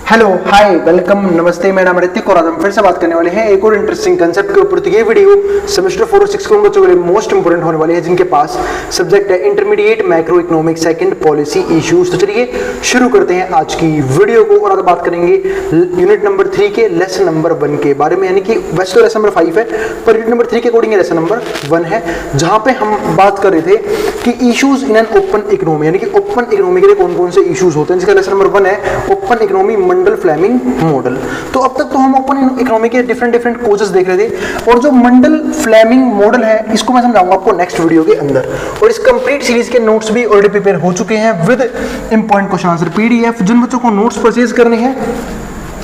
Hello hi welcome नमस्ते, मेरा नाम ऋतिक और आज हम फिर से बात करने वाले हैं एक और इंटरेस्टिंग कंसेप्ट के ऊपर। तो ये वीडियो सेमेस्टर 4 और 6 के बच्चों के लिए मोस्ट इंपोर्टेंट होने वाली है, जिनके पास सब्जेक्ट है intermediate macro economic second policy issues. तो चलिए शुरू करते हैं आज की वीडियो को और आज बात करेंगे यूनिट नंबर 3 के लेसन नंबर 1 के बारे में। यानी कि वैसे तो लेसन नंबर 5 है, पर यूनिट नंबर 3 के अकॉर्डिंग लेसन नंबर 1 है, जहां पे हम बात कर रहे थे कि issues in an open economy, यानी कि ओपन इकोनॉमी के लिए कौन कौन से इश्यूज होते हैं। जिसका लेसन नंबर 1 है ओपन इकोनॉमी मंडल फ्लेमिंग मॉडल। तो अब तक तो हम ओपन इकोनॉमी के डिफरेंट कॉजेस देख रहे थे, और जो मंडल फ्लेमिंग मॉडल है इसको मैं समझाऊंगा आपको नेक्स्ट वीडियो के अंदर। और इस कंप्लीट सीरीज के नोट्स भी ऑलरेडी प्रिपेयर हो चुके हैं with important question answer PDF. जिन बच्चों को नोट्स परचेज करने हैं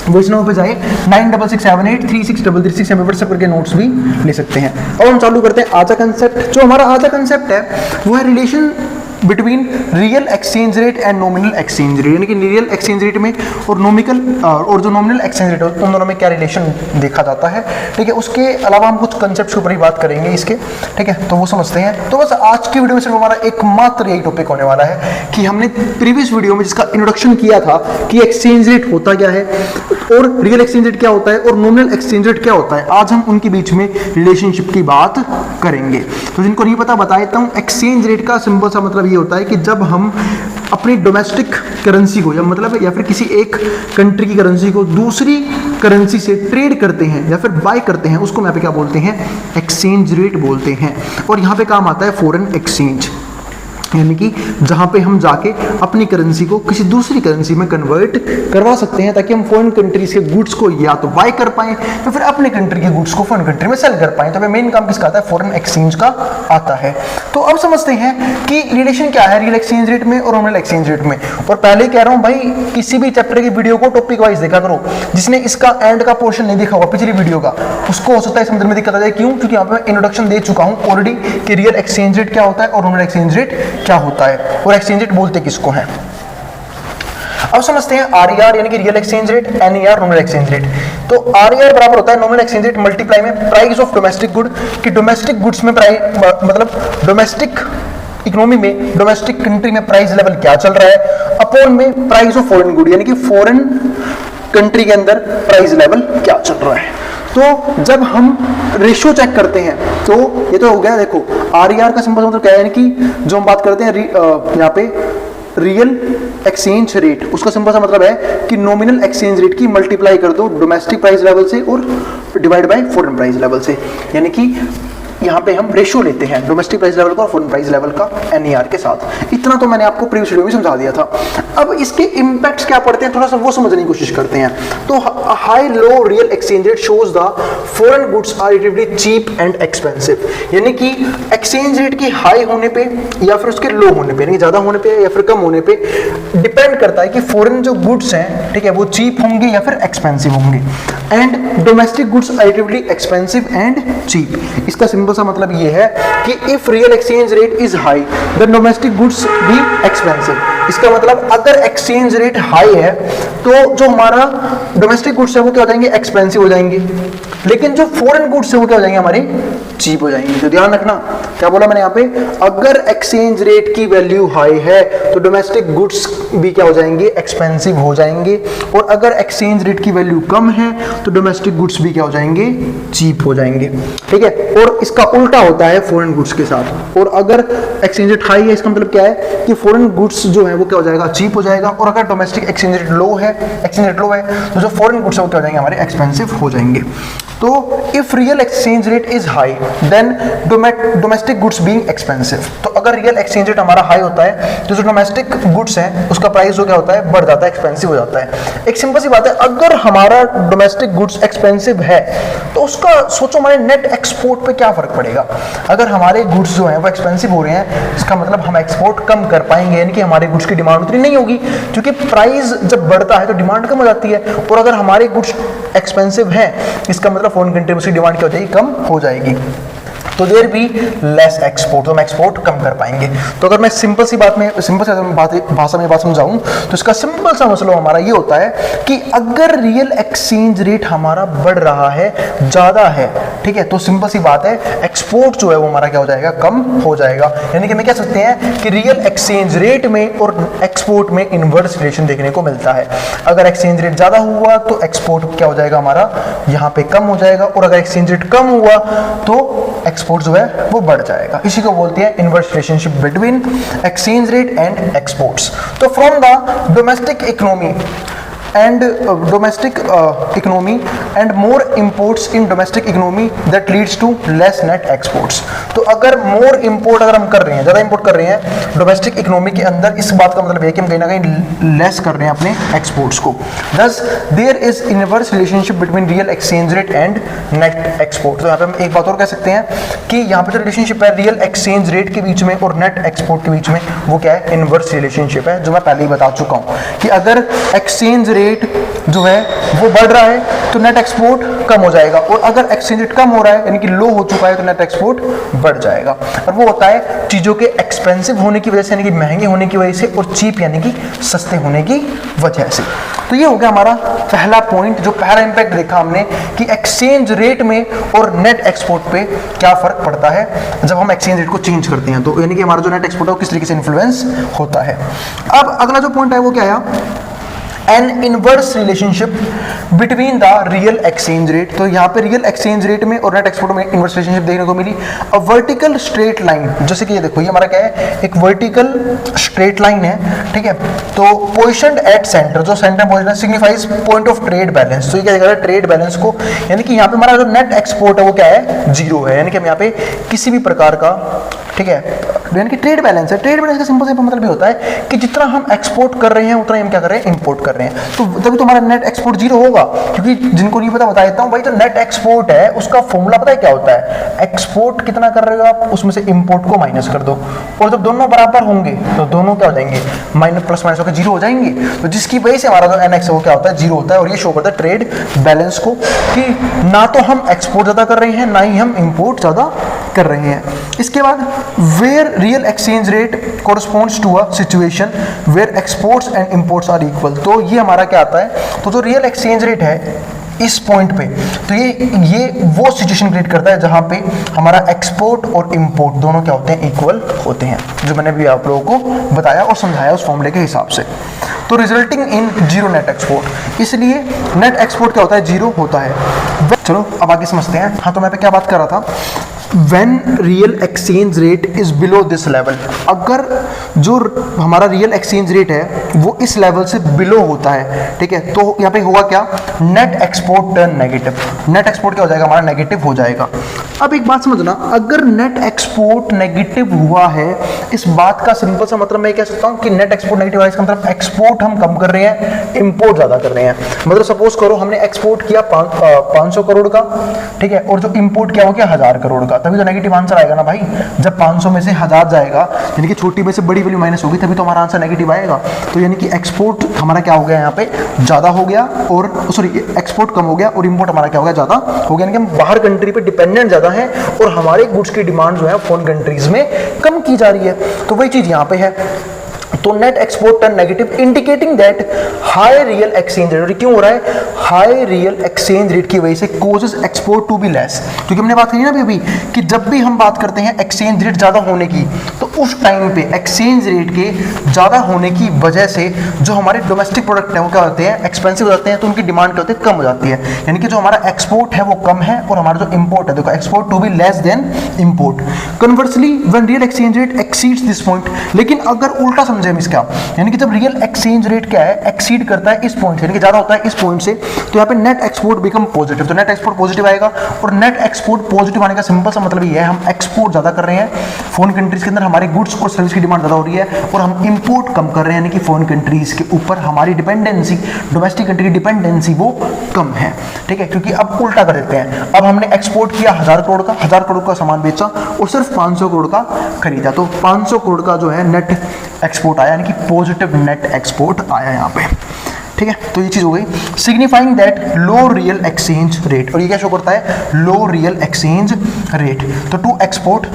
वो इस नंबर पे जाए 9667836336 में व्हाट्सएप करके नोट्स भी ले सकते हैं। और हम चालू करते हैं आज का कंसेप्ट। जो हमारा आज का कंसेप्ट है वो है relation between real exchange rate and nominal exchange rate, यानी कि रियल एक्सचेंज रेट में और जो नॉमिनल एक्सचेंज रेट है उन दोनों में क्या रिलेशन देखा जाता है। ठीक है, उसके अलावा हम कुछ कंसेप्ट के ऊपर ही बात करेंगे इसके। ठीक है, तो वो समझते हैं। तो बस आज की वीडियो में सिर्फ हमारा एकमात्र यही टॉपिक होने वाला है कि हमने प्रीवियस वीडियो में जिसका इंट्रोडक्शन किया था कि एक्सचेंज रेट होता क्या है और रियल एक्सचेंज रेट क्या होता है और नॉमिनल एक्सचेंज रेट क्या होता है, आज हम उनके बीच में रिलेशनशिप की बात करेंगे। तो जिनको नहीं पता बता देता हूं, एक्सचेंज रेट का सिंपल सा मतलब ये होता है कि जब हम अपनी डोमेस्टिक करेंसी को या फिर किसी एक कंट्री की करेंसी को दूसरी करेंसी से ट्रेड करते हैं या फिर बाय करते हैं, उसको यहाँ पे क्या बोलते हैं, एक्सचेंज रेट बोलते हैं। और यहाँ पे काम आता है फॉरेन एक्सचेंज, यानी कि जहां पे हम जाके अपनी करेंसी को किसी दूसरी करेंसी में कन्वर्ट करवा सकते हैं ताकि हम फॉरेन कंट्रीज के गुड्स को या तो बाय कर पाएं या फिर अपने कंट्री के गुड्स को फॉरेन कंट्री में सेल कर पाएं। तो मेन काम किसका आता है, फॉरेन एक्सचेंज का आता है। तो अब समझते हैं कि रिलेशन क्या है रियल एक्सचेंज रेट में और नॉमिनल एक्सचेंज रेट में। और पहले कह रहा हूं भाई, किसी भी चैप्टर की वीडियो को टॉपिक वाइज देखा करो। जिसने इसका एंड का पोर्शन नहीं देखा होगा पिछली वीडियो का, उसको हो सकता है समझने में दिक्कत आ जाए। क्यों? क्योंकि यहाँ पे मैं इंट्रोडक्शन दे चुका हूं ऑलरेडी कि रियल एक्सचेंज रेट क्या होता है और नॉमिनल एक्सचेंज रेट क्या होता है और एक्सचेंज रेट बोलते किसको हैं। अब समझते हैं आरईआर यानी कि real exchange rate, NER nominal exchange rate. तो आरईआर बराबर होता है नॉमिनल एक्सचेंज रेट मल्टीप्लाई में प्राइस ऑफ डोमेस्टिक गुड, कि डोमेस्टिक गुड्स में प्राइस मतलब डोमेस्टिक इकोनॉमी में डोमेस्टिक कंट्री में प्राइस लेवल क्या चल रहा है, अपॉन में प्राइस ऑफ फॉरेन गुड, यानी कि फॉरेन कंट्री के अंदर प्राइस लेवल क्या चल रहा है। तो जब हम रेशियो चेक करते हैं तो ये तो हो गया। देखो आरईआर का सिंपल मतलब क्या है, यानी कि जो हम बात करते हैं यहाँ पे रियल एक्सचेंज रेट, उसका सिंपल सा मतलब है कि नॉमिनल एक्सचेंज रेट की मल्टीप्लाई कर दो डोमेस्टिक प्राइस लेवल से और divide by foreign price level से, यानी कि यहाँ पे हम रेशियो लेते हैं डोमेस्टिक प्राइस लेवल का और फॉरेन प्राइस लेवल का एनईआर के साथ। इतना तो मैंने आपको प्रीवियस वीडियो में समझा दिया था। अब इसके इंपैक्ट्स क्या पड़ते हैं थोड़ा सा वो समझने की कोशिश करते हैं। तो high low real exchange rate shows the foreign goods are relatively cheap and expensive, यानी कि एक्सचेंज रेट की हाई होने पे या फिर उसके लो होने पे, यानी ज्यादा होने पे या फिर कम होने पे डिपेंड करता है कि फॉरेन जो गुड्स हैं, ठीक है, वो चीप होंगे या फिर एक्सपेंसिव होंगे। And domestic goods are relatively expensive and cheap. इसका सिंपल सा मतलब ये है कि if real exchange rate is high then domestic goods be expensive. इसका मतलब अगर एक्सचेंज रेट हाई है तो जो हमारा डोमेस्टिक गुड्स है वो क्या हो जाएंगे, एक्सपेंसिव हो जाएंगे, लेकिन जो फॉरेन गुड्स है वो क्या हो जाएंगे, हमारे चीप हो जाएंगे। तो ध्यान रखना क्या बोला मैंने यहाँ पे, अगर एक्सचेंज रेट की वैल्यू हाई है तो डोमेस्टिक गुड्स भी क्या हो जाएंगे, एक्सपेंसिव हो जाएंगे, और अगर एक्सचेंज रेट की वैल्यू कम है तो डोमेस्टिक गुड्स भी क्या हो जाएंगे, चीप हो जाएंगे। ठीक है, और इसका उल्टा होता है फॉरेन गुड्स के साथ। और अगर एक्सचेंज रेट हाई है इसका मतलब क्या है कि फॉरेन गुड्स जो है वो क्या हो जाएगा, चीप हो जाएगा, और अगर डोमेस्टिक एक्सचेंज रेट लो है तो जो फॉरेन गुड्स है वो क्या हो जाएंगे, हमारे एक्सपेंसिव हो जाएंगे। तो if real exchange rate is high then domestic goods being expensive. तो अगर रियल एक्सचेंज रेट हमारा हाई होता है तो जो डोमेस्टिक गुड्स है उसका प्राइस जो क्या होता है, बढ़ जाता है, एक्सपेंसिव हो जाता है। एक सिंपल सी बात है, अगर हमारा डोमेस्टिक गुड्स एक्सपेंसिव है तो उसका सोचो हमारे नेट एक्सपोर्ट पे क्या फर्क पड़ेगा। अगर हमारे गुड्स जो हैं वो एक्सपेंसिव हो रहे हैं, इसका मतलब हम एक्सपोर्ट कम कर पाएंगे, यानी कि हमारे गुड्स की डिमांड उतनी नहीं होगी, क्योंकि प्राइस जब बढ़ता है तो डिमांड कम हो जाती है। और अगर हमारे गुड्स एक्सपेंसिव हैं, इसका मतलब फॉरेन कंट्री में उसकी डिमांड क्या हो जाएगी, कम हो जाएगी। तो देयर बी लेस एक्सपोर्ट, तो हम एक्सपोर्ट कम कर पाएंगे। तो अगर मैं सिंपल सी भाषा में बात समझाऊं तो इसका सिंपल सा मसला हमारा ये होता है कि अगर रियल एक्सचेंज रेट हमारा बढ़ रहा है, ज़्यादा है, ठीक है, तो सिंपल सी बात है एक्सपोर्ट जो है वो हमारा क्या हो जाएगा, कम हो जाएगा। यानी कि मैं कह सकते हैं कि रियल एक्सचेंज रेट में और एक्सपोर्ट में इनवर्स रिलेशन देखने को मिलता है। अगर एक्सचेंज रेट ज़्यादा हुआ तो एक्सपोर्ट क्या हो जाएगा हमारा यहाँ पे कम हो जाएगा, और अगर एक्सचेंज रेट कम हुआ तो एक्सपोर्ट जो है वो बढ़ जाएगा। इसी को बोलते हैं inverse relationship between exchange rate and exports. तो from the domestic economy and domestic economy and more imports in domestic economy that leads to less net exports। तो अगर more import अगर हम कर रहे हैं, ज़्यादा import कर रहे हैं डोमेस्टिक इकोनॉमी के अंदर, इस बात का मतलब है कि हम कहीं ना कहीं लेस कर रहे हैं अपने एक्सपोर्ट्स को। Thus there is inverse relationship between real exchange rate and net export। तो यहाँ पे हम एक बात और कह सकते हैं कि यहाँ पे जो रिलेशनशिप है रियल एक्सचेंज रेट के बीच में और नेट एक्सपोर्ट के बीच में, वो क्या है, इनवर्स रिलेशनशिप है, जो मैं पहले ही बता चुका हूँ कि अगर एक्सचेंज रेट जो है वो बढ़ रहा है तो नेट एक्सपोर्ट कम हो जाएगा, और अगर एक्सचेंज रेट कम हो रहा है यानी कि लो हो चुका है तो नेट एक्सपोर्ट बढ़ जाएगा। और वो होता है चीज़ों के एक्सपेंसिव होने की वजह से, यानी कि महंगे होने की वजह से, और चीप यानी कि सस्ते होने की वजह से। तो ये हो गया हमारा पहला पॉइंट, जो पहला इंपैक्ट देखा हमने कि एक्सचेंज रेट में और नेट एक्सपोर्ट पे क्या फर्क पड़ता है जब हम एक्सचेंज रेट को चेंज करते हैं। तो यानी कि हमारा जो नेट एक्सपोर्ट है वो किस तरीके से इन्फ्लुएंस होता है। अब अगला जो पॉइंट है वो क्या है, N inverse relationship between the real exchange rate. तो यहाँ पे रियल एक्सचेंज रेट में और नेट एक्सपोर्ट में इनवर्स रिलेशनशिप देखने को मिली। अ वर्टिकल स्ट्रेट लाइन, जैसे कि ये देखो, ये हमारा क्या है, एक वर्टिकल स्ट्रेट लाइन है, ठीक है। तो पोजिशनड एट सेंटर, जो सेंटर पोजिशन है, signifies point of trade balance. तो ये क्या है, ट्रेड बैलेंस को, यानी कि यहाँ पे हमारा जो नेट एक्सपोर्ट है वो क्या है, जीरो है, यानी कि हम यहाँ पे किसी भी प्रकार का, ठीक है, यानी कि ट्रेड बैलेंस है। ट्रेड बैलेंस का सिंपल सा मतलब ये होता है कि जितना हम एक्सपोर्ट कर रहे हैं उतना ही हम क्या कर रहे हैं, इंपोर्ट कर रहे हैं। तो तभी तो हमारा नेट एक्सपोर्ट जीरो होगा। क्योंकि जिनको नहीं पता बता देता हूं भाई, जो नेट एक्सपोर्ट है उसका फॉर्मूला पता है क्या होता है, एक्सपोर्ट कितना कर रहे हो आप, उसमें से इंपोर्ट को माइनस कर दो, और जब दोनों बराबर होंगे तो दोनों क्या हो जाएंगे, माइनस प्लस माइनस होकर जीरो हो जाएंगे। तो जिसकी वजह से हमारा जो एनएक्स है वो क्या होता है, जीरो होता है। और ये शो करता है ट्रेड बैलेंस को कि ना तो हम एक्सपोर्ट ज्यादा कर रहे हैं ना ही हम इंपोर्ट ज्यादा कर रहे हैं। इसके बाद where real exchange rate corresponds to a situation where exports and imports are equal. तो ये हमारा क्या आता है, तो जो रियल एक्सचेंज रेट है इस पॉइंट पे, तो ये वो सिचुएशन क्रिएट करता है जहां पे हमारा एक्सपोर्ट और इंपोर्ट दोनों क्या होते हैं, इक्वल होते हैं, जो मैंने भी आप लोगों को बताया और समझाया उस फॉर्मूले के हिसाब से। तो resulting in zero net export, इसलिए नेट एक्सपोर्ट क्या होता है, जीरो होता है। चलो अब आगे समझते हैं। हाँ, तो मैं पे क्या बात कर रहा था, when real exchange rate is below this level, अगर जो हमारा रियल एक्सचेंज रेट है वो इस लेवल से बिलो होता है, ठीक है, तो यहाँ पे होगा क्या, net export turn negative. Net export क्या हो जाएगा, हमारा नेगेटिव हो जाएगा। अब एक बात समझना, अगर नेट एक्सपोर्ट नेगेटिव हुआ है, इस बात का सिंपल सा मतलब मैं कह सकता हूँ कि नेट एक्सपोर्ट नेगेटिव है, इसका मतलब एक्सपोर्ट हम कम कर रहे हैं, इंपोर्ट ज्यादा कर रहे हैं। मतलब सपोज करो हमने एक्सपोर्ट किया 500 करोड़ का, ठीक है, और जो इंपोर्ट किया हो गया 1000 करोड़ का, तभी तो नेगेटिव आंसर आएगा ना भाई। जब 500 में से 1000 जाएगा, यानी कि छोटी में से बड़ी वैल्यू माइनस होगी, तभी तो हमारा आंसर नेगेटिव आएगा। तो यानी कि एक्सपोर्ट हमारा क्या हो गया, यहाँ पे ज्यादा हो गया, और सॉरी एक्सपोर्ट कम हो गया और इंपोर्ट हमारा क्या हो गया, ज्यादा हो गया। यानी कि हम बाहर कंट्री पे डिपेंडेंट ज्यादा है और हमारे गुड्स की डिमांड जो है फॉरेन कंट्रीज में कम की जा रही है। तो वही चीज यहाँ पे है। तो net export turn negative indicating that high real exchange rate. क्यों हो रहा है, हाई रियल एक्सचेंज रेट की वजह से causes export to be less. क्योंकि हमने बात करी ना अभी कि जब भी हम बात करते हैं एक्सचेंज रेट ज्यादा होने की, तो उस टाइम पे एक्सचेंज रेट के ज्यादा होने की वजह से जो हमारे डोमेस्टिक प्रोडक्ट हैं वो क्या होते हैं, एक्सपेंसिव हो जाते हैं, तो उनकी डिमांड क्या होती है, कम हो जाती है। यानी कि जो हमारा एक्सपोर्ट है वो कम है और हमारा जो इंपोर्ट है, देखो export to be less than import. Conversely when real exchange rate exceeds this point, लेकिन अगर उल्टा समझे हम इसका, यानी कि जब रियल एक्सचेंज रेट क्या है, एक्सीड करता है इस पॉइंट से, यानी कि ज्यादा होता है इस पॉइंट से, तो यहाँ पे नेट एक्सपोर्ट बिकम पॉजिटिव। तो नेट एक्सपोर्ट पॉजिटिव आएगा, और नेट एक्सपोर्ट पॉजिटिव आने का सिंपल सा मतलब ये है, हम एक्सपोर्ट ज्यादा कर रहे हैं, फॉरेन कंट्रीज के अंदर हमारे गुड्स और सर्विस की डिमांड ज्यादा हो रही है, और हम इंपोर्ट कम कर रहे हैं, यानी कि फॉरेन कंट्रीज के ऊपर हमारी डिपेंडेंसी, डोमेस्टिक कंट्री की डिपेंडेंसी वो कम है, ठीक है। क्योंकि अब उल्टा कर देते हैं, अब हमने एक्सपोर्ट किया 1000 करोड़ का, 1000 करोड़ का सामान बेचा और सिर्फ 500 करोड़ का खरीदा, तो 500 करोड़ का जो है नेट एक्सपोर्ट आया, यानी कि पॉजिटिव नेट एक्सपोर्ट आया यहाँ पे। ठीक है, तो ये चीज़ हो गई। Signifying that low real exchange rate, और ये क्या शो करता है, लो रियल एक्सचेंज रेट। तो टू एक्सपोर्ट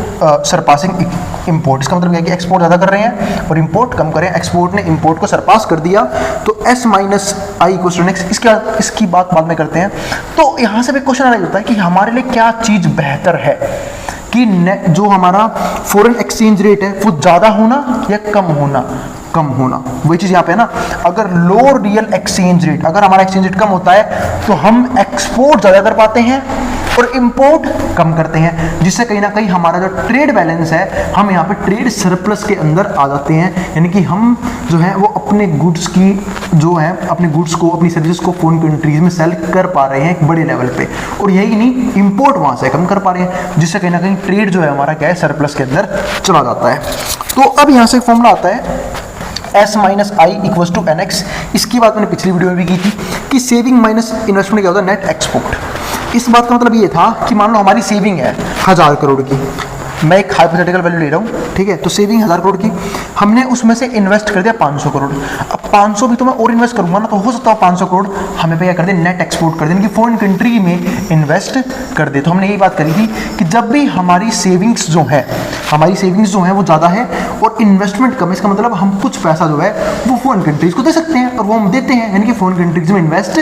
सरपासिंग इंपोर्ट, इसका मतलब क्या है कि एक्सपोर्ट ज़्यादा कर रहे हैं और इंपोर्ट कम करें, एक्सपोर्ट ने इंपोर्ट को सरपास कर दिया, तो S minus I equals to next. इसकी बात बाद में करते हैं। तो यहाँ से भी क्वेश्चन आ जाता है कि हमारे लिए क्या चीज़ बेहतर है, कि जो हमारा फॉरेन एक्सचेंज रेट है वो ज़्यादा होना या कम होना, कम होना। वही चीज़ यहाँ पे है ना, अगर लो रियल एक्सचेंज रेट, अगर हमारा एक्सचेंज रेट कम होता है तो हम एक्सपोर्ट ज़्यादा कर पाते हैं और इंपोर्ट कम करते हैं, जिससे कहीं ना कहीं हमारा जो ट्रेड बैलेंस है, हम यहाँ पे ट्रेड सरप्लस के अंदर आ जाते हैं। यानी कि हम जो है वो अपने गुड्स की जो है, अपने गुड्स को, अपनी सर्विसेज को फॉरेन कंट्रीज में सेल कर पा रहे हैं एक बड़े लेवल पे, और यही नहीं, इंपोर्ट वहाँ से कम कर पा रहे हैं, जिससे कहीं ना कहीं ट्रेड जो है हमारा क्या है, सरप्लस के अंदर चला जाता है। तो अब यहाँ से फॉर्मूला आता है S minus I equals to N X. इसकी बात मैंने पिछली वीडियो में भी की थी कि सेविंग माइनस इन्वेस्टमेंट क्या होता है, नेट एक्सपोर्ट। इस बात का मतलब ये था कि मान लो हमारी सेविंग है 1000 करोड़ की, मैं एक हाइपोथेटिकल वैल्यू ले रहा हूँ, ठीक है, तो सेविंग 1000 करोड़ की, हमने उसमें से इन्वेस्ट कर दिया 500 करोड़। अब 500 भी तो मैं और इन्वेस्ट करूंगा ना, तो हो सकता है 500 करोड़ हमें पे क्या कर दे, नेट एक्सपोर्ट कर दें, कि फॉरेन कंट्री में इन्वेस्ट कर दे। तो हमने यही बात करी थी कि जब भी हमारी सेविंग्स जो है वो ज़्यादा है और इन्वेस्टमेंट कम है, इसका मतलब हम कुछ पैसा जो है वो फॉरेन कंट्रीज को दे सकते हैं, और वो हम देते हैं, यानी कि फॉरेन कंट्रीज में इन्वेस्ट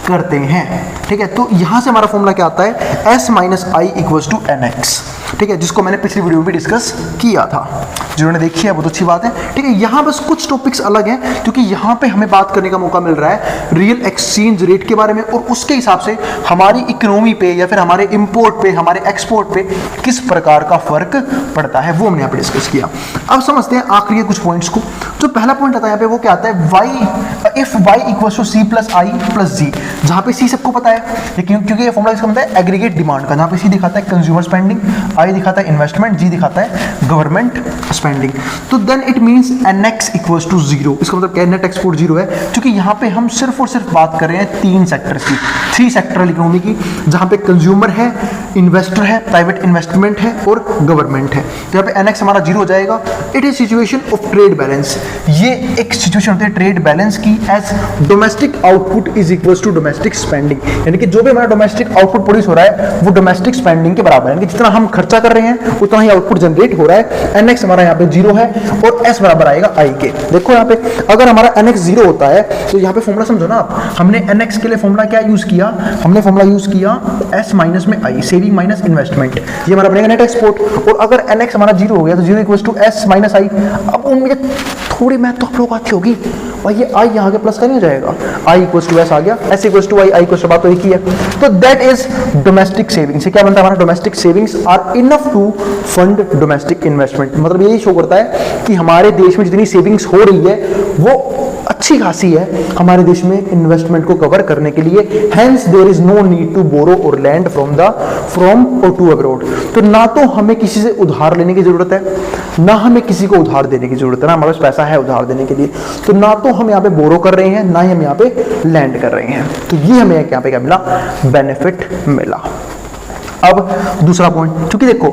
करते हैं। ठीक है, तो यहां से हमारा फॉर्मूला क्या आता है, S minus I equals to N X. ठीक है, जिसको मैंने पिछली वीडियो में भी डिस्कस किया था, जिन्होंने देखी है बहुत अच्छी बात है। ठीक है, यहाँ बस कुछ टॉपिक्स अलग हैं, क्योंकि यहाँ पे हमें बात करने का मौका मिल रहा है रियल एक्सचेंज रेट के बारे में, और उसके हिसाब से हमारी इकोनॉमी पे या फिर हमारे इंपोर्ट पे, हमारे एक्सपोर्ट पे किस प्रकार का फर्क पड़ता है, वो हमने यहाँ पे डिस्कस किया। अब समझते हैं आखिरी कुछ पॉइंट्स को। जो पहला पॉइंट आता है यहाँ पे, वो क्या आता है, y if y equals to c plus I plus G, जहाँ पे c सबको पता है, क्योंकि ये फॉर्मूला इसका मतलब है एग्रीगेट डिमांड का, जहाँ पे c दिखाता है कंज्यूमर स्पेंडिंग, i दिखाता है इन्वेस्टमेंट, g दिखाता है गवर्नमेंट स्पेंडिंग। तो then it means nx equals to 0। इसका मतलब क्या है, नेट एक्सपोर्ट 0 है, क्योंकि यहाँ पे हम सिर्फ और सिर्फ बात कर रहे हैं 3 सेक्टर्स की, 3 सेक्टरल इकोनॉमी की, जहाँ पे कंज्यूमर है, इन्वेस्टर है, प्राइवेट इन्वेस्टमेंट है और गवर्नमेंट है। तो यहाँ पे nx हमारा 0 हो जाएगा। It is situation of trade balance, ये एक सिचुएशन होती है ट्रेड बैलेंस की, as domestic output is equals to domestic spending, यानी कि जो भी हमारा डोमेस्टिक आउटपुट प्रोड्यूस हो रहा है वो डोमेस्टिक स्पेंडिंग के बराबर है, यानी कि जितना हम खर्चा कर रहे हैं उतना ही आउटपुट जनरेट हो रहा है। nx हमारा यहाँ पे 0 है और s बराबर आएगा i के। देखो यहाँ पे अगर हमारा nx 0 होता है तो यहाँ पे फॉर्मूला समझो ना आप, हमने nx के लिए फॉर्मूला क्या यूज किया, हमने फॉर्मूला यूज किया s माइनस में i, सेविंग माइनस इन्वेस्टमेंट, ये हमारा बनेगा नेट एक्सपोर्ट। और अगर nx हमारा 0 हो गया तो 0 equals to s minus i। अब उनमें थोड़ी मैथ तो आप लोग आती होगी, और ये i यहाँ के प्लस का नहीं हो जाएगा, i इक्वल्स टू s आ गया, s equals to i, i equals to बात तो एक ही है। तो दैट इज डोमेस्टिक सेविंग्स। ये क्या बनता है हमारा, domestic savings are enough to fund domestic investment. मतलब यही शो करता है कि हमारे देश में जितनी सेविंग्स हो रही है वो अच्छी खासी है हमारे देश में इन्वेस्टमेंट को कवर करने के लिए। Hence there is no need to borrow or lend from or to abroad. तो ना तो हमें किसी से उधार लेने की जरूरत है, ना हमें किसी को उधार देने की जरूरत है, ना हमारे पास पैसा है उधार देने के लिए। तो ना तो हम यहाँ पे बोरो कर रहे हैं, ना ही हम यहाँ पे लैंड कर रहे हैं। तो ये हमें यहाँ पे क्या मिला, बेनिफिट मिला। अब दूसरा पॉइंट, क्योंकि देखो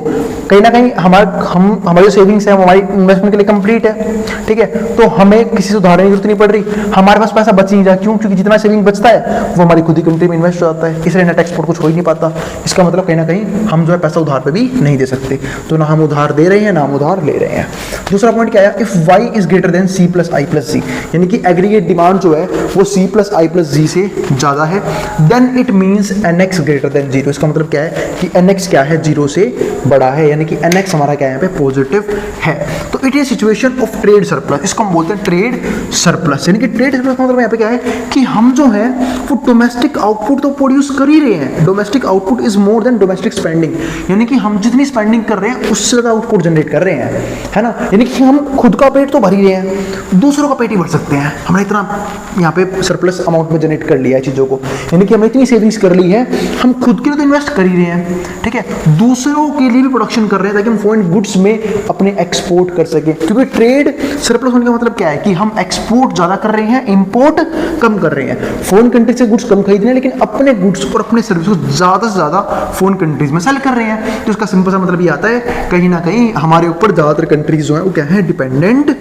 कहीं ना कहीं हमारी जो सेविंग्स है वो हमारी इन्वेस्टमेंट के लिए कंप्लीट है, ठीक है, तो हमें किसी से उधार लेने की जरूरत नहीं पड़ रही, हमारे पास पैसा बच नहीं जाए। क्यों? क्योंकि जितना सेविंग बचता है वो हमारी खुद ही कंट्री में इन्वेस्ट हो जाता है, इसलिए नेट एक्सपोर्ट कुछ हो ही नहीं पाता। इसका मतलब कहीं ना कहीं हम जो है पैसा उधार पे भी नहीं दे सकते, तो ना हम उधार दे रहे हैं ना हम उधार ले रहे हैं। दूसरा पॉइंट क्या है, if y is greater than c plus I plus G, यानी कि एग्रीगेट डिमांड जो है वो c plus I plus G से ज्यादा है, then it means nx greater than 0। इसका मतलब क्या है कि nx क्या है, 0 से बड़ा है, यानी कि nx हमारा क्या है यहाँ पे पॉजिटिव है। तो it is situation of trade surplus, इसको हम बोलते हैं ट्रेड सरप्लस। यानी कि ट्रेड सरप्लस का मतलब यहाँ पे क्या है कि हम जो है वो डोमेस्टिक आउटपुट तो प्रोड्यूस कर ही रहे हैं, domestic output is more than domestic spending, यानी कि हम जितनी स्पेंडिंग कर रहे हैं उससे ज्यादा आउटपुट जनरेट कर रहे हैं, है ना। यानी कि हम खुद का पेट तो भर ही रहे हैं, दूसरों का पेट ही भर सकते हैं। हमने इतना यहाँ पे सरप्लस अमाउंट में जनरेट कर लिया है चीजों को, यानी कि हमने इतनी सेविंग्स कर ली है, हम खुद के लिए तो इन्वेस्ट कर ही रहे हैं, ठीक है, दूसरों के लिए भी प्रोडक्शन कर रहे हैं ताकि हम फॉरेन गुड्स में अपने एक्सपोर्ट कर सके। क्योंकि ट्रेड सरप्लस होने का मतलब क्या है कि हम एक्सपोर्ट ज्यादा कर रहे हैं, इंपोर्ट कम कर रहे हैं। फॉरेन कंट्री से गुड्स कम खरीद रहे हैं, लेकिन अपने गुड्स और अपने सर्विस को ज्यादा से ज्यादा फॉरेन कंट्रीज में सेल कर रहे हैं। तो इसका सिंपल सा मतलब ये आता है कहीं ना कहीं हमारे ऊपर ज्यादातर कंट्रीज जो है वो क्या है, डिपेंडेंट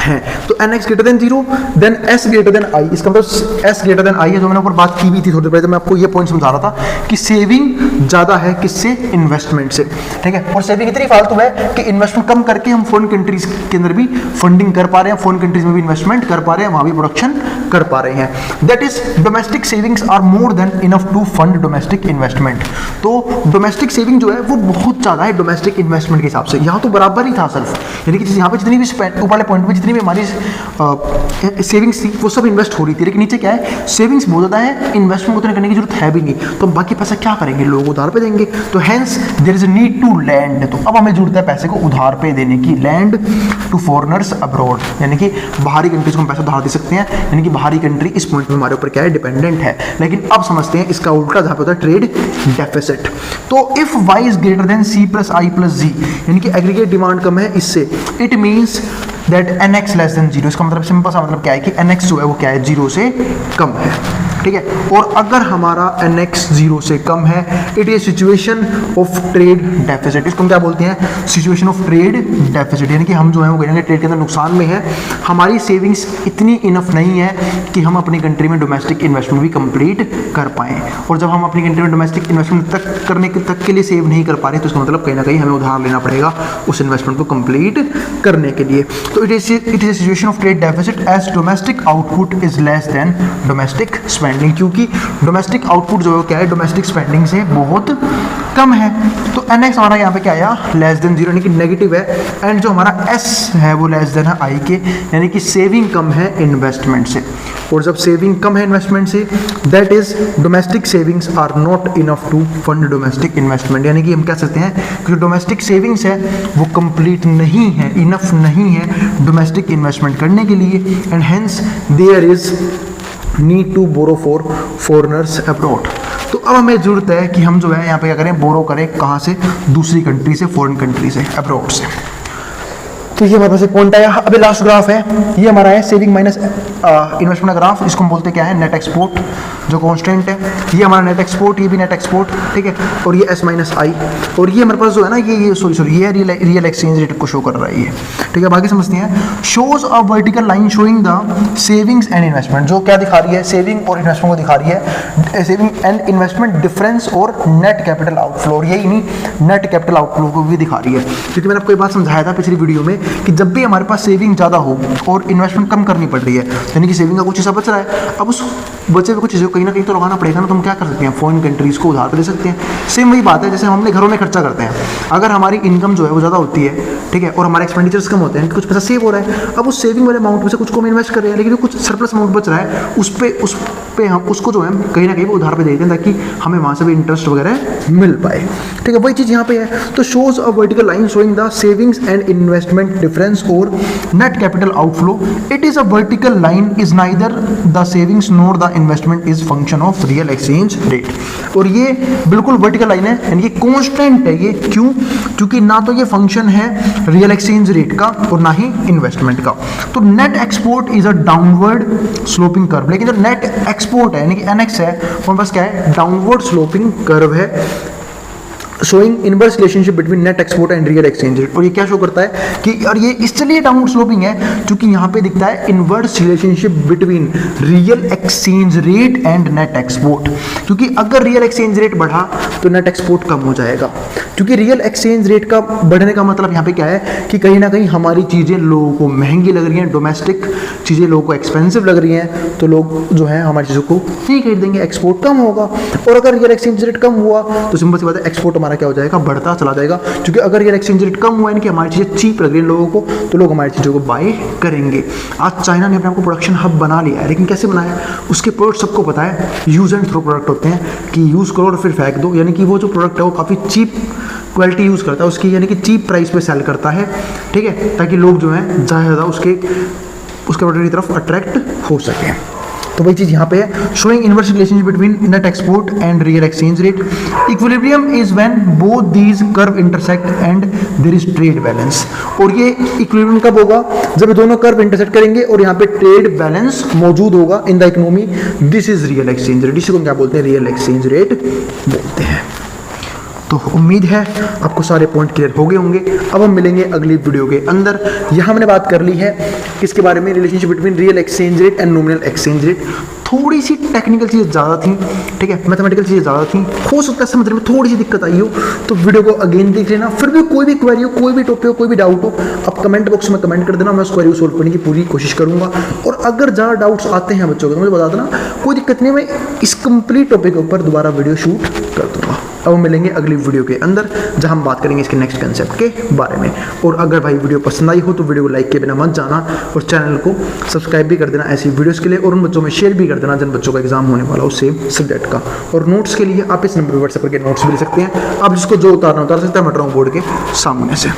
है तो nx greater than 0 then s greater than i, इसका मतलब s ग्रेटर देन i है, जो मैंने ऊपर बात की भी थी थोड़ी देर पहले, मैं आपको ये पॉइंट समझा रहा था कि सेविंग ज़्यादा है किससे, इन्वेस्टमेंट से, ठीक है। और सेविंग इतनी फालतू है कि इन्वेस्टमेंट कम करके हम फॉरेन कंट्रीज के अंदर भी फंडिंग कर पा रहे हैं, फॉरेन कंट्रीज में भी इन्वेस्टमेंट कर पा रहे हैं, वहाँ भी प्रोडक्शन कर पा रहे हैं। That is domestic savings are more than enough to fund domestic investment. तो डोमेस्टिक सेविंग जो है वो बहुत ज़्यादा है डोमेस्टिक इन्वेस्टमेंट के हिसाब से, यहाँ तो बराबर ही था सिर्फ, यानी कि यहाँ पे जितनी भी ऊपर वाले पॉइंट में जितनी भी हमारी सेविंग्स थी वो सब इन्वेस्ट हो रही थी, लेकिन नीचे क्या है, सेविंग्स बहुत ज़्यादा है, इन्वेस्टमेंट उतने करने की जरूरत है भी नहीं, तो हम बाकी पैसा क्या करेंगे, लोगों को उधार पे देंगे। तो hence there is need to lend, तो अब हमें जरूरत है पैसे को उधार पे देने की, लैंड टू फॉरेनर्स अब्रॉड, यानी कि बाहरी कंट्रीज को हम पैसा उधार दे सकते हैं, यानी कि बाहरी कंट्री इस पॉइंट में हमारे ऊपर क्या है, डिपेंडेंट है। लेकिन अब समझते हैं इसका उल्टा जहाँ पे होता है ट्रेड डेफिसिट। तो if Y is greater than C plus I plus G, यानी कि एग्रीगेट डिमांड कम है इससे, it means that nx less than 0, इसका मतलब सिंपल सा मतलब क्या है कि nx जो है वो क्या है, 0 से कम है, ठीक है। और अगर हमारा nx 0 से कम है, it is situation of trade deficit, इसको हम क्या बोलते हैं, सिचुएशन ऑफ ट्रेड डेफिसिट, यानी कि हम जो है वो कहेंगे ट्रेड के अंदर नुकसान में है, हमारी सेविंग्स इतनी इनफ नहीं है कि हम अपनी कंट्री में डोमेस्टिक इन्वेस्टमेंट भी कंप्लीट कर पाएँ। और जब हम अपनी कंट्री में डोमेस्टिक इन्वेस्टमेंट तक के लिए सेव नहीं कर पा रहे, तो इसका मतलब कहीं ना कहीं हमें उधार लेना पड़ेगा उस इन्वेस्टमेंट को कंप्लीट करने के लिए। तो it is a situation of trade deficit as domestic output is less than domestic spending, क्योंकि डोमेस्टिक आउटपुट जो है क्या है, डोमेस्टिक स्पेंडिंग से बहुत कम है। तो nx हमारा यहाँ पे क्या आया, लेस देन 0, यानी कि नेगेटिव है, एंड जो हमारा s है वो लेस देन है i के, यानी कि सेविंग कम है इन्वेस्टमेंट से। और जब सेविंग कम है इन्वेस्टमेंट से, that is domestic savings are not enough to fund domestic investment, यानी कि हम कह सकते हैं कि जो डोमेस्टिक सेविंग्स है वो कंप्लीट नहीं है, इनफ नहीं है डोमेस्टिक इन्वेस्टमेंट करने के लिए, and hence there is need to borrow for foreigners abroad. तो अब हमें जरूरत है कि हम जो है यहाँ पे क्या करें, बोरो करें, कहाँ से, दूसरी कंट्री से, फॉरेन कंट्री से, अब्रॉड से। तो ये हमारे पास एक पॉइंट आया। अभी लास्ट ग्राफ है, ये हमारा है सेविंग माइनस इन्वेस्टमेंट का ग्राफ, इसको हम बोलते क्या है, नेट एक्सपोर्ट, जो कांस्टेंट है, ये हमारा नेट एक्सपोर्ट, ये भी नेट एक्सपोर्ट, ठीक है। और ये एस माइनस आई, और ये हमारे पास जो है ना, ये सॉरी ये रियल एक्सचेंज रेट को शो कर रहा है ये, ठीक है। बाकी समझते हैं, shows a vertical line showing the savings and investment, जो क्या दिखा रही है, सेविंग और इन्वेस्टमेंट को दिखा रही है, सेविंग एंड इन्वेस्टमेंट डिफरेंस और नेट कैपिटल आउटफ्लो, और यही नहीं नेट कैपिटल आउटफ्लो को भी दिखा रही है। क्योंकि मैंने आपको ये बात समझाया था पिछली वीडियो में कि जब भी हमारे पास सेविंग ज़्यादा हो और इन्वेस्टमेंट कम करनी पड़ रही है, यानी कि सेविंग का कुछ हिस्सा बच रहा है, अब उस बचे हुए कुछ चीज़ों को कहीं ना कहीं तो लगाना पड़ेगा ना, तो हम क्या कर सकते हैं, फॉरेन कंट्रीज़ को उधार दे सकते हैं। सेम वही बात है जैसे हम अपने घरों में खर्चा करते हैं, अगर हमारी इनकम जो है वो ज़्यादा होती है, ठीक है, और हमारे एक्सपेंडिचर्स कम होते हैं, कुछ पैसा सेव हो रहा है, अब उस सेविंग वाले अमाउंट में से कुछ को हम इन्वेस्ट कर रहे हैं, लेकिन कुछ सरप्लस अमाउंट बच रहा है, उस पे हम उसको जो है कहीं ना कहीं वो उधार पे देते हैं, ताकि हमें वहाँ से भी इंटरेस्ट वगैरह मिल पाए, ठीक है। वही चीज़ यहाँ पे है। तो shows a vertical line showing the savings and investment difference और net capital outflow, it is a vertical line, is neither the savings nor the investment is function of real exchange rate. और ये बिल्कुल vertical line है, यानी कि constant है ये, क्यों, क्योंकि ना तो ये फंक्शन है रियल एक्सचेंज रेट का और ना ही इन्वेस्टमेंट का। तो net export is a downward sloping curve, लेकिन जो नेट एक्सपोर्ट है यानी कि NX है, वो बस क्या है, डाउनवर्ड स्लोपिंग कर्व है, showing inverse relationship between net export and real exchange rate. और ये क्या शो करता है कि, और ये इसलिए डाउनवर्ड स्लोपिंग है क्योंकि यहाँ पे दिखता है inverse relationship between real exchange rate and net export, क्योंकि अगर रियल एक्सचेंज रेट बढ़ा तो नेट एक्सपोर्ट कम हो जाएगा, क्योंकि रियल एक्सचेंज रेट का बढ़ने का मतलब यहाँ पे क्या है कि कहीं ना कहीं हमारी चीज़ें लोगों को महंगी लग रही हैं, डोमेस्टिक चीज़ें लोगों को एक्सपेंसिव लग रही हैं, तो लोग जो है हमारी चीज़ों को नहीं खरीदेंगे, एक्सपोर्ट कम होगा। और अगर रियल एक्सचेंज रेट कम हुआ तो सिंपल सी बात है, एक्सपोर्ट हमारा क्या हो जाएगा, बढ़ता चला जाएगा, क्योंकि अगर रियल एक्सचेंज रेट कम हुआ है कि हमारी चीज़ें चीप लग रही है लोगों को, तो लोग हमारी चीज़ों को बाय करेंगे। आज चाइना ने अपने आपको प्रोडक्शन हब बना लिया है, लेकिन कैसे बनाया, उसके प्रोडक्ट सबको पता है, यूज एंड थ्रो प्रोडक्ट होते हैं कि यूज़ करो और फिर फेंक दो, यानी कि वो जो प्रोडक्ट है वो काफ़ी चीप क्वालिटी यूज़ करता है उसकी, यानी कि चीप प्राइस पे सेल करता है, ठीक है, ताकि लोग जो है ज़्यादा उसके प्रोडक्ट की तरफ अट्रैक्ट हो सके। तो वही चीज़ यहाँ पे है, showing inverse relationship between net export and real exchange rate. Equilibrium is when both these curve intersect and there is trade balance. और ये इक्विलिब्रियम कब होगा, जब ये दोनों कर्व इंटरसेक्ट करेंगे और यहाँ पे ट्रेड बैलेंस मौजूद होगा in the economy. This is real exchange rate, इसको क्या बोलते हैं, रियल एक्सचेंज रेट बोलते हैं। तो उम्मीद है आपको सारे पॉइंट क्लियर हो गए होंगे। अब हम मिलेंगे अगली वीडियो के अंदर। यहाँ हमने बात कर ली है किसके बारे में, relationship between real exchange rate and nominal exchange rate. थोड़ी सी टेक्निकल चीज़ें ज़्यादा थी, ठीक है, मैथमेटिकल चीज़ें ज़्यादा थी, हो सकता है समझने में थोड़ी सी दिक्कत आई हो, तो वीडियो को अगेन देख लेना। फिर भी कोई भी क्वेरी हो, कोई भी टॉपिक हो, कोई भी डाउट हो, आप कमेंट बॉक्स में कमेंट कर देना, मैं उस क्वेरी को सोल्व करने की पूरी कोशिश करूँगा। और अगर ज़्यादा डाउट्स आते हैं बच्चों को तो मुझे बता देना, कोई दिक्कत नहीं, मैं इस कंप्लीट टॉपिक के ऊपर दोबारा वीडियो शूट कर दूँगा। अब मिलेंगे अगली वीडियो के अंदर जहां हम बात करेंगे इसके नेक्स्ट कंसेप्ट के बारे में। और अगर भाई वीडियो पसंद आई हो तो वीडियो को लाइक के बिना मत जाना और चैनल को सब्सक्राइब भी कर देना ऐसी वीडियोस के लिए, और उन बच्चों में शेयर भी कर देना जिन बच्चों का एग्जाम होने वाला हो सेम सब्जेक्ट का। और नोट्स के लिए आप इस नंबर पर व्हाट्सएप करके नोट्स भी ले सकते हैं, आप जिसको जो उतारना उतार सकते हैं, मैं बोर्ड के सामने से।